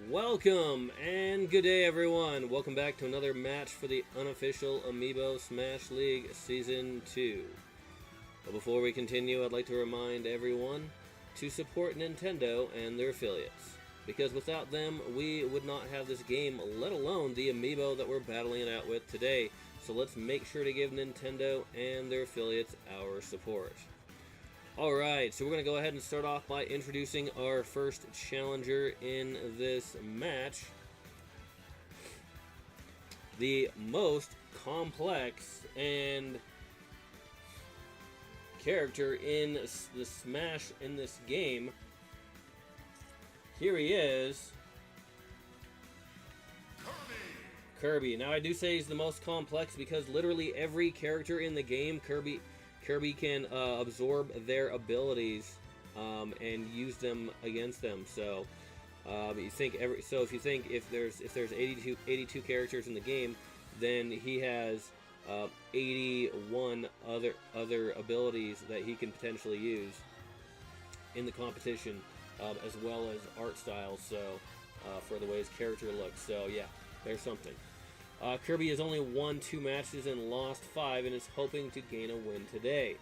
Welcome and good day, everyone. Welcome back to another match for the Unofficial Amiibo Smash League Season 2. But before we continue, I'd like to remind everyone to support Nintendo and their affiliates, because without them, we would not have this game, let alone the Amiibo that we're battling it out with today. So let's make sure to give Nintendo and their affiliates our support. Alright, so we're going to go ahead and start off by introducing our first challenger in this match. The most complex and character in the Smash in this game. Here he is. Kirby. Now I do say he's the most complex because literally every character in the game, Kirby can absorb their abilities and use them against them. So if there's 82 characters in the game, then he has 81 other abilities that he can potentially use in the competition, as well as art styles. So for the way his character looks. So yeah, there's something. Kirby has only won 2 matches and lost 5, and is hoping to gain a win today.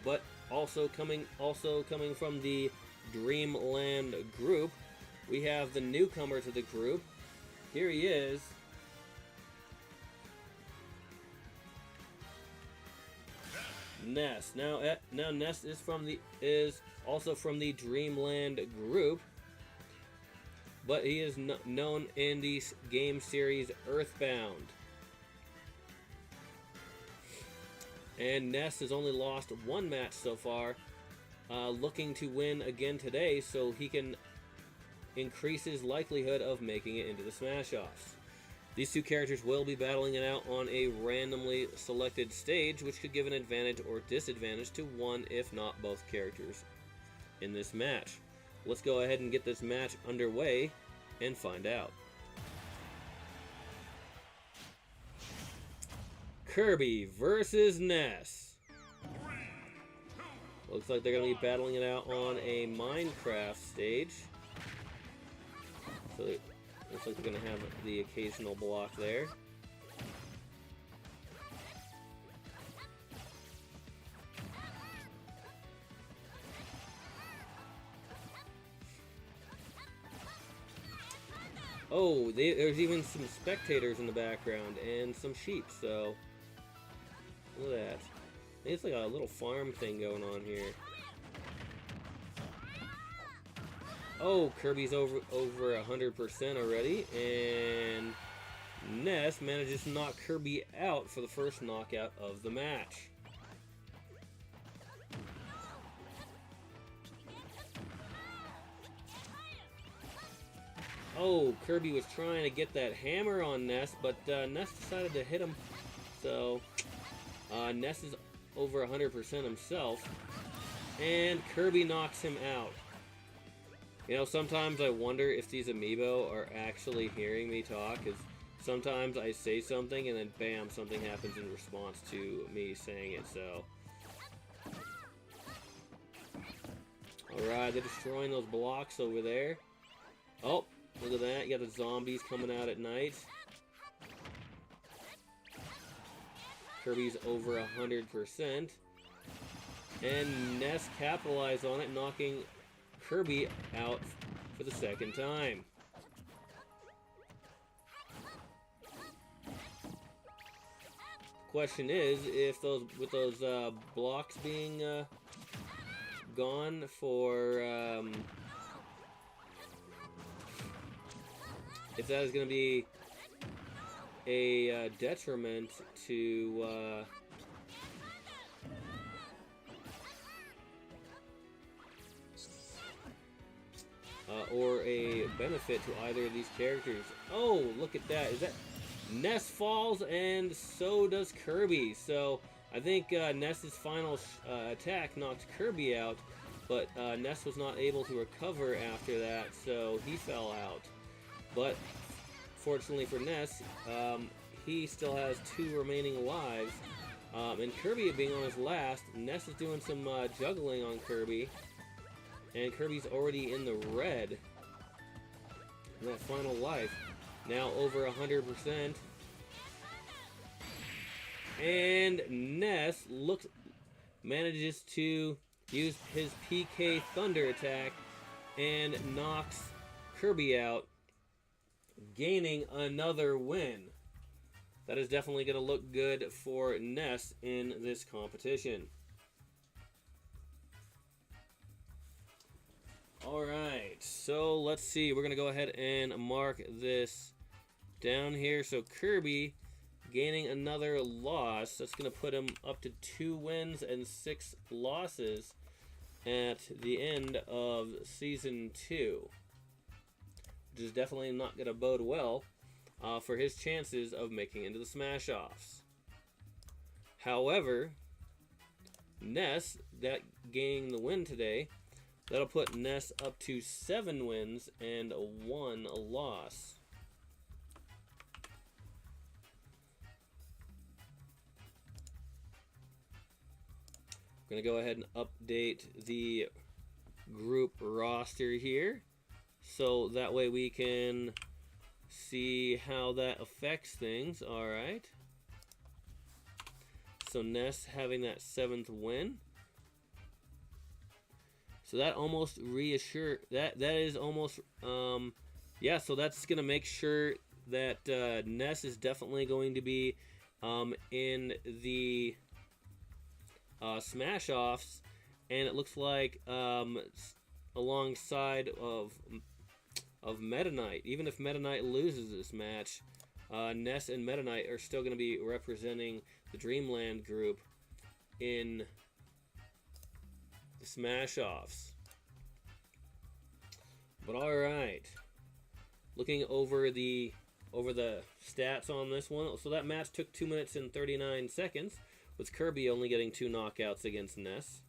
But also coming from the Dreamland group, we have the newcomer to the group. Here he is. Ness. Now Ness is also from the Dreamland group. But he is known in the game series Earthbound. And Ness has only lost 1 match so far, looking to win again today so he can increase his likelihood of making it into the Smash-Offs. These 2 characters will be battling it out on a randomly selected stage, which could give an advantage or disadvantage to one, if not both characters in this match. Let's go ahead and get this match underway and find out. Kirby versus Ness. Looks like they're going to be battling it out on a Minecraft stage. So it looks like they're going to have the occasional block there. Oh, there's even some spectators in the background and some sheep, so look at that. I think it's like a little farm thing going on here. Oh, Kirby's over 100% already, and Ness manages to knock Kirby out for the first knockout of the match. Oh, Kirby was trying to get that hammer on Ness, but Ness decided to hit him. So, Ness is over 100% himself, and Kirby knocks him out. You know, sometimes I wonder if these amiibo are actually hearing me talk, because sometimes I say something and then bam, something happens in response to me saying it, so. Alright, they're destroying those blocks over there. Oh! Look at that, you got the zombies coming out at night. Kirby's over 100%. And Ness capitalized on it, knocking Kirby out for the second time. Question is, if with those blocks being gone for if that is going to be a detriment to or a benefit to either of these characters. Oh, look at that. Is that Ness falls, and so does Kirby. So I think Ness's final attack knocked Kirby out, but Ness was not able to recover after that, so he fell out. But fortunately for Ness, he still has 2 remaining lives. And Kirby being on his last, Ness is doing some juggling on Kirby. And Kirby's already in the red. in that final life. Now over 100%. And Ness manages to use his PK Thunder attack and knocks Kirby out, gaining another win. That is definitely going to look good for Ness in this competition. Alright, so let's see. We're going to go ahead and mark this down here. So Kirby gaining another loss. That's going to put him up to 2 wins and 6 losses at the end of Season 2. Which is definitely not going to bode well for his chances of making into the Smash-Offs. However, Ness, that gaining the win today, that'll put Ness up to 7 wins and 1 loss. I'm going to go ahead and update the group roster here, so that way we can see how that affects things. Alright. So Ness having that 7th win. So that almost that is almost yeah, so that's gonna make sure that Ness is definitely going to be in the Smash Offs, and it looks like alongside of Meta Knight. Even if Meta Knight loses this match, Ness and Meta Knight are still going to be representing the Dreamland group in the Smash Offs. But alright, looking over the stats on this one, so that match took 2 minutes and 39 seconds, with Kirby only getting 2 knockouts against Ness.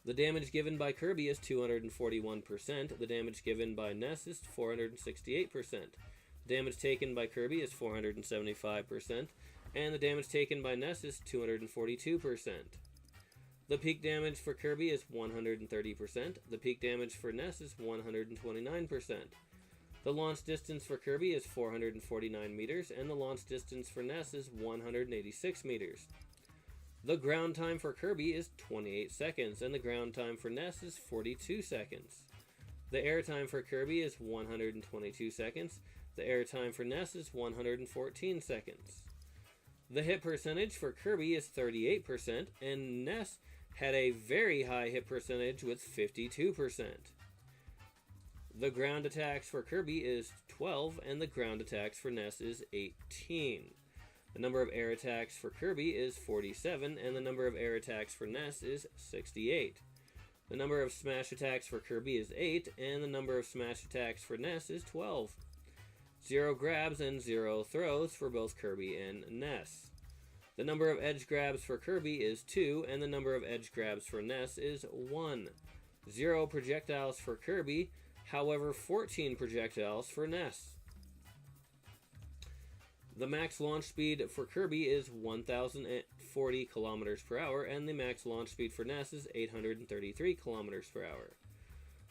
The damage given by Kirby is 241%. The damage given by Ness is 468%. The damage taken by Kirby is 475%. And the damage taken by Ness is 242%. The peak damage for Kirby is 130%. The peak damage for Ness is 129%. The launch distance for Kirby is 449 meters, and the launch distance for Ness is 186 meters. The ground time for Kirby is 28 seconds, and the ground time for Ness is 42 seconds. The air time for Kirby is 122 seconds. The air time for Ness is 114 seconds. The hit percentage for Kirby is 38%, and Ness had a very high hit percentage with 52%. The ground attacks for Kirby is 12, and the ground attacks for Ness is 18. The number of air attacks for Kirby is 47, and the number of air attacks for Ness is 68. The number of smash attacks for Kirby is 8, and the number of smash attacks for Ness is 12. 0 grabs and 0 throws for both Kirby and Ness. The number of edge grabs for Kirby is 2, and the number of edge grabs for Ness is 1. 0 projectiles for Kirby, however 14 projectiles for Ness. The max launch speed for Kirby is 1,040 kilometers per hour, and the max launch speed for Ness is 833 kilometers per hour.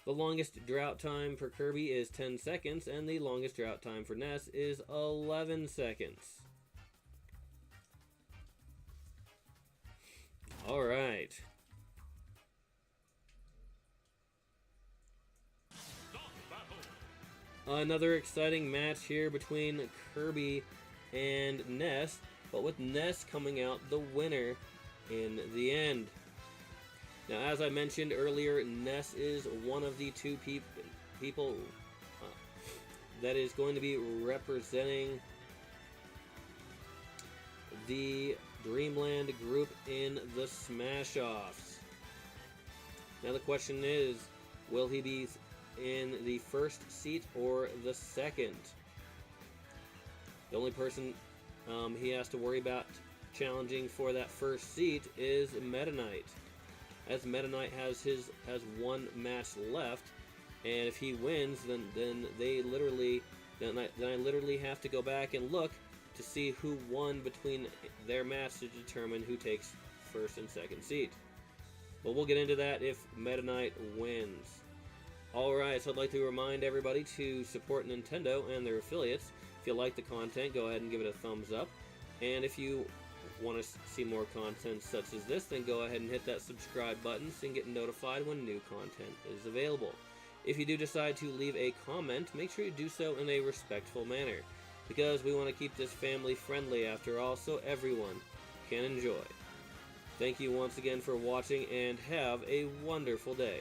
The longest drought time for Kirby is 10 seconds, and the longest drought time for Ness is 11 seconds. Alright. Another exciting match here between Kirby and Ness, but with Ness coming out the winner in the end. Now, as I mentioned earlier, Ness is one of the 2 people that is going to be representing the Dreamland group in the Smash Offs. Now the question is, will he be in the first seat or the second? The only person he has to worry about challenging for that first seat is Meta Knight, as Meta Knight has 1 match left, and if he wins, then I literally have to go back and look to see who won between their match to determine who takes first and second seat. But we'll get into that if Meta Knight wins. Alright, so I'd like to remind everybody to support Nintendo and their affiliates. If you like the content, go ahead and give it a thumbs up. And if you want to see more content such as this, then go ahead and hit that subscribe button so you can get notified when new content is available. If you do decide to leave a comment, make sure you do so in a respectful manner, because we want to keep this family friendly after all, so everyone can enjoy. Thank you once again for watching, and have a wonderful day.